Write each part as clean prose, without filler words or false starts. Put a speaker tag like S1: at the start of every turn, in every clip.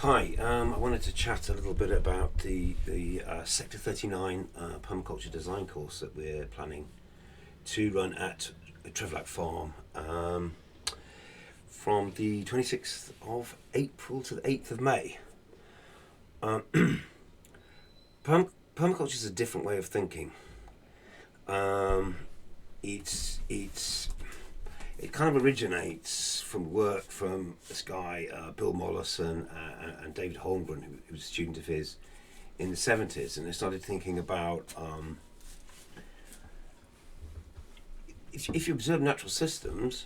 S1: Hi, I wanted to chat a little bit about the Sector39 Permaculture design course that we're planning to run at Trevelack Farm from the 26th of April to the 8th of May. Permaculture is a different way of thinking. It kind of originates from work from this guy, Bill Mollison and David Holmgren, who was a student of his in the 70s, and they started thinking about if you observe natural systems,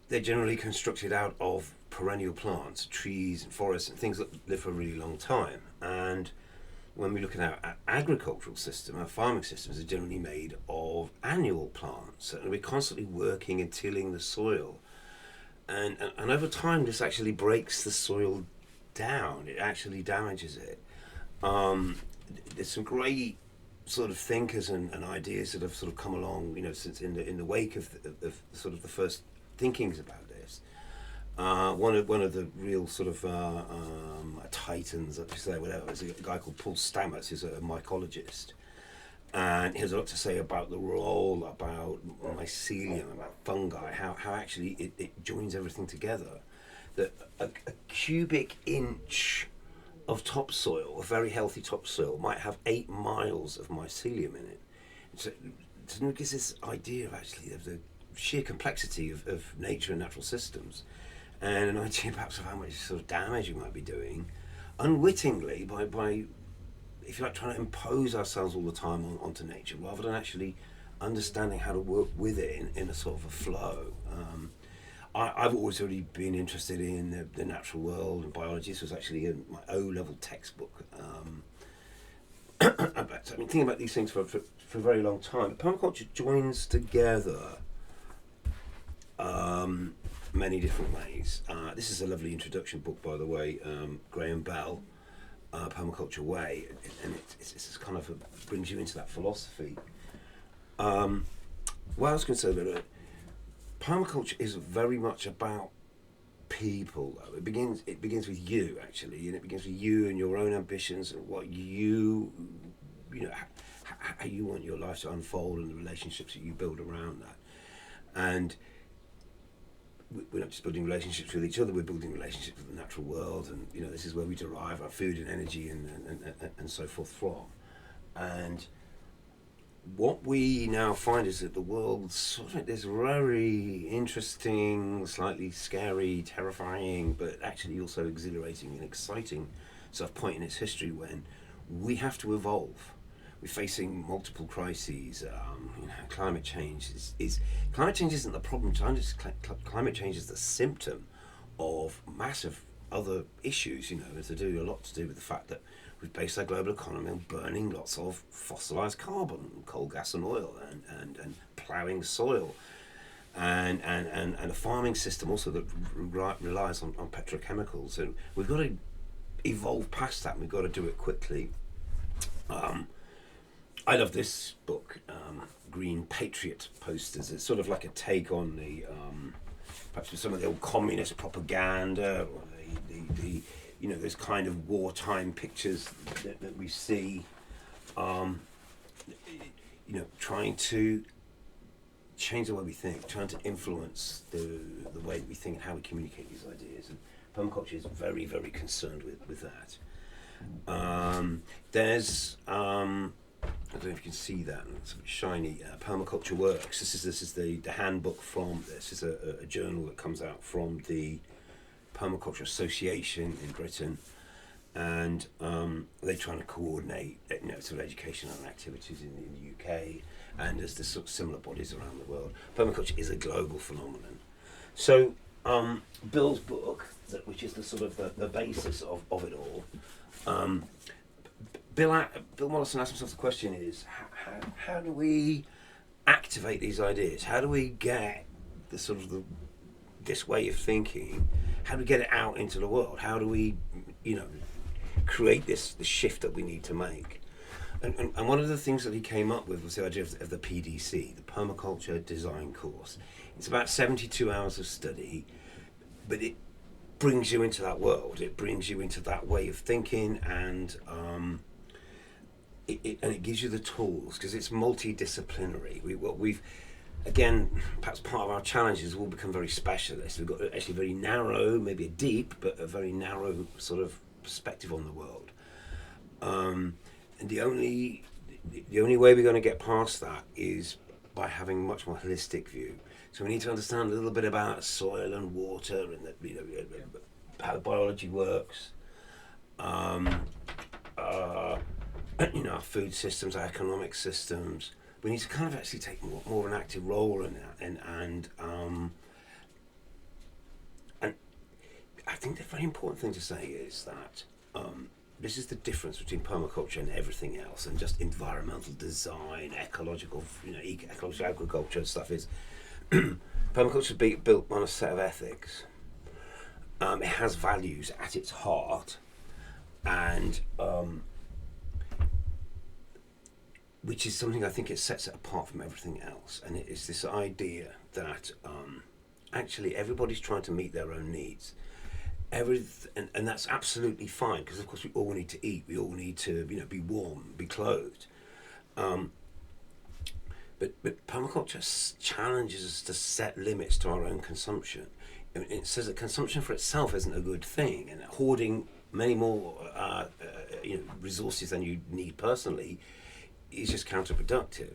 S1: they're generally constructed out of perennial plants, trees and forests and things that live for a really long time. And when we look at our agricultural system, our farming systems are generally made of annual plants, and we're constantly working and tilling the soil. And over time, this actually breaks the soil down. It actually damages it. There's some great sort of thinkers and ideas that have sort of come along, since in the wake of sort of the first thinkings about this. One of the real sort of titans, let's say, whatever, is a guy called Paul Stamets, who's a mycologist, and he has a lot to say about the role, about mycelium, about fungi, how actually it joins everything together. That a cubic inch of topsoil, a very healthy topsoil, might have 8 miles of mycelium in it. So it gives this idea of actually of the sheer complexity of nature and natural systems, and an idea perhaps of how much sort of damage we might be doing unwittingly by if you like, trying to impose ourselves all the time onto nature rather than actually understanding how to work with it in a sort of a flow. I've always really been interested in the natural world and biology. This was actually in my O-level textbook. I've been thinking about these things for a very long time. Permaculture joins together many different ways. This is a lovely introduction book, by the way, Graham Bell, Permaculture Way, and it's kind of brings you into that philosophy. What I was going to say about it, permaculture is very much about people, though. It begins with you, actually, and it begins with you and your own ambitions and what how you want your life to unfold and the relationships that you build around that. And we're not just building relationships with each other, we're building relationships with the natural world, and this is where we derive our food and energy and so forth from. And what we now find is that the world's sort of this very interesting, slightly scary, terrifying, but actually also exhilarating and exciting sort of point in its history when we have to evolve. We're facing multiple crises. Climate change climate change isn't the problem. Climate change is the symptom of massive other issues. It's a lot to do with the fact that we've based our global economy on burning lots of fossilized carbon, coal, gas, and oil, and ploughing soil, and a farming system also that relies on petrochemicals. And we've got to evolve past that. And we've got to do it quickly. I love this book, Green Patriot Posters. It's sort of like a take on the perhaps some of the old communist propaganda, or the those kind of wartime pictures that we see. Trying to change the way we think, trying to influence the way that we think and how we communicate these ideas. And permaculture is very, very concerned with that. There's I don't know if you can see that, it's a bit shiny. Permaculture Works. This is the handbook from this. It's a journal that comes out from the Permaculture Association in Britain, and they're trying to coordinate sort of educational activities in the UK, and there's sort of similar bodies around the world. Permaculture is a global phenomenon. So Bill's book, which is the sort of the basis of it all. Bill Mollison asked himself the question is, how do we activate these ideas? How do we get the sort of this way of thinking? How do we get it out into the world? How do we, create the shift that we need to make? And one of the things that he came up with was the idea of the PDC, the Permaculture Design Course. It's about 72 hours of study, but it brings you into that world. It brings you into that way of thinking, and it gives you the tools, because it's multidisciplinary. We've again, perhaps part of our challenges will become very specialist. We've got actually very narrow, maybe a deep, but a very narrow sort of perspective on the world. And the only way we're going to get past that is by having a much more holistic view. So we need to understand a little bit about soil and water, and how biology works. Our food systems, our economic systems. We need to kind of actually take more of an active role in that, and I think the very important thing to say is that this is the difference between permaculture and everything else, and just environmental design, ecological agriculture and stuff. Is permaculture is built on a set of ethics. It has values at its heart, and which is something I think it sets it apart from everything else. And it is this idea that actually everybody's trying to meet their own needs. And that's absolutely fine, because of course we all need to eat, we all need to be warm, be clothed. But permaculture challenges us to set limits to our own consumption. It says that consumption for itself isn't a good thing, and hoarding many more resources than you need personally is just counterproductive.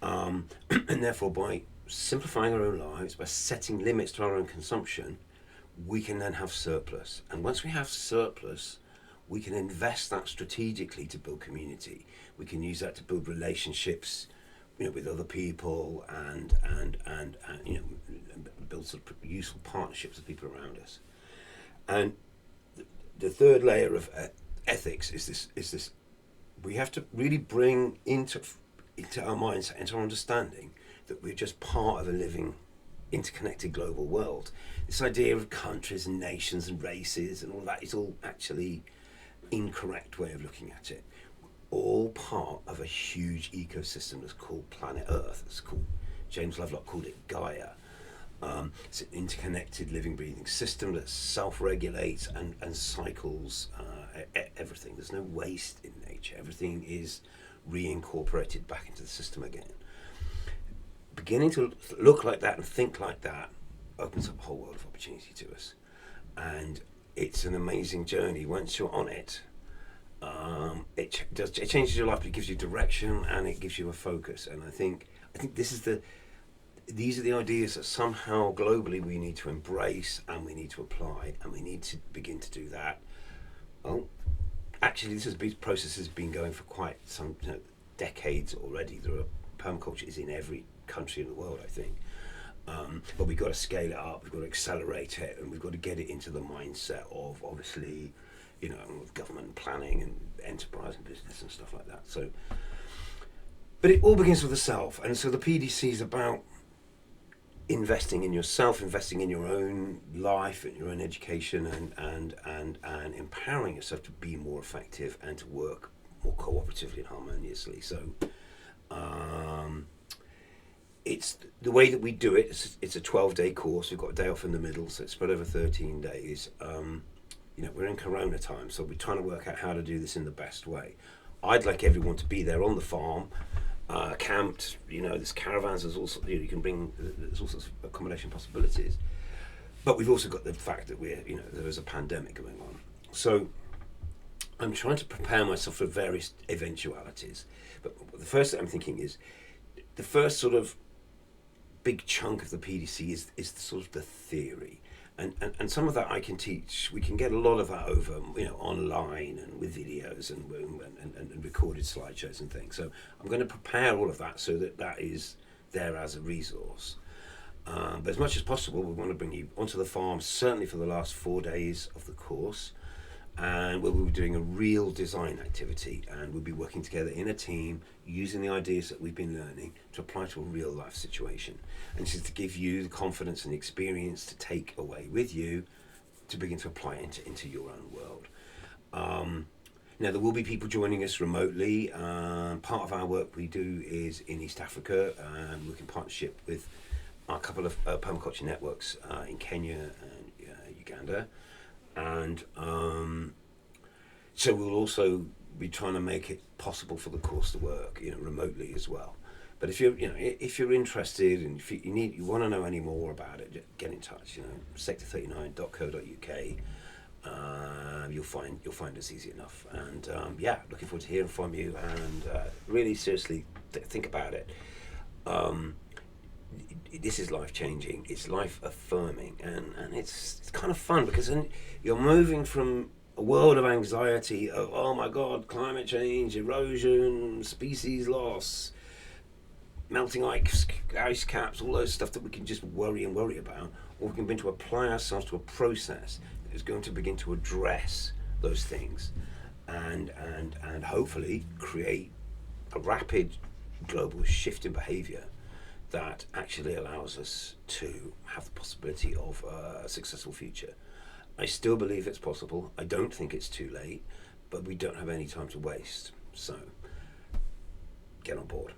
S1: And therefore, by simplifying our own lives, by setting limits to our own consumption, we can then have surplus. And once we have surplus, we can invest that strategically to build community. We can use that to build relationships, with other people, and build sort of useful partnerships with people around us. And the third layer of ethics is this. We have to really bring into our mindset, into our understanding, that we're just part of a living, interconnected global world. This idea of countries and nations and races and all that is all actually incorrect way of looking at it. We're all part of a huge ecosystem that's called planet Earth. It's called, James Lovelock called it Gaia. It's an interconnected living, breathing system that self-regulates and cycles everything. There's no waste in nature. Everything is reincorporated back into the system again. Beginning to look like that and think like that opens up a whole world of opportunity to us. And it's an amazing journey. Once you're on it, it changes your life, but it gives you direction and it gives you a focus. And I think these are the ideas that somehow globally we need to embrace and we need to apply, and we need to begin to do that. Well, actually, this process has been going for quite some decades already. Permaculture is in every country in the world, I think. But we've got to scale it up, we've got to accelerate it, and we've got to get it into the mindset of, obviously, government planning and enterprise and business and stuff like that. So, but it all begins with the self, and so the PDC is about investing in yourself, investing in your own life and your own education, and empowering yourself to be more effective and to work more cooperatively and harmoniously. So it's the way that we do it. It's a 12-day course. We've got a day off in the middle, so it's spread over 13 days. We're in Corona time, so we're trying to work out how to do this in the best way. I'd like everyone to be there on the farm, camped. There's caravans. There's also you can bring. There's all sorts of accommodation possibilities. But we've also got the fact that there is a pandemic going on. So I'm trying to prepare myself for various eventualities. But the first thing I'm thinking is the first sort of big chunk of the PDC is sort of the theory. And some of that I can teach. We can get a lot of that over, online and with videos and recorded slideshows and things. So I'm going to prepare all of that so that is there as a resource. But as much as possible, we want to bring you onto the farm, certainly for the last 4 days of the course. And we'll be doing a real design activity, and we'll be working together in a team using the ideas that we've been learning to apply to a real life situation, and this is to give you the confidence and the experience to take away with you to begin to apply into your own world. Now there will be people joining us remotely. Part of our work we do is in East Africa, and work in partnership with a couple of permaculture networks in Kenya and Uganda. And so we'll also be trying to make it possible for the course to work, remotely as well. But if you're interested and if you want to know any more about it, get in touch. Sector39.co.uk. You'll find us easy enough. And looking forward to hearing from you. And really seriously think about it. This is life changing. It's life affirming, and it's kind of fun because then you're moving from a world of anxiety of, oh my God, climate change, erosion, species loss, melting ice caps, all those stuff that we can just worry about, or we can begin to apply ourselves to a process that is going to begin to address those things, and hopefully create a rapid global shift in behaviour that actually allows us to have the possibility of a successful future. I still believe it's possible. I don't think it's too late, but we don't have any time to waste. So get on board.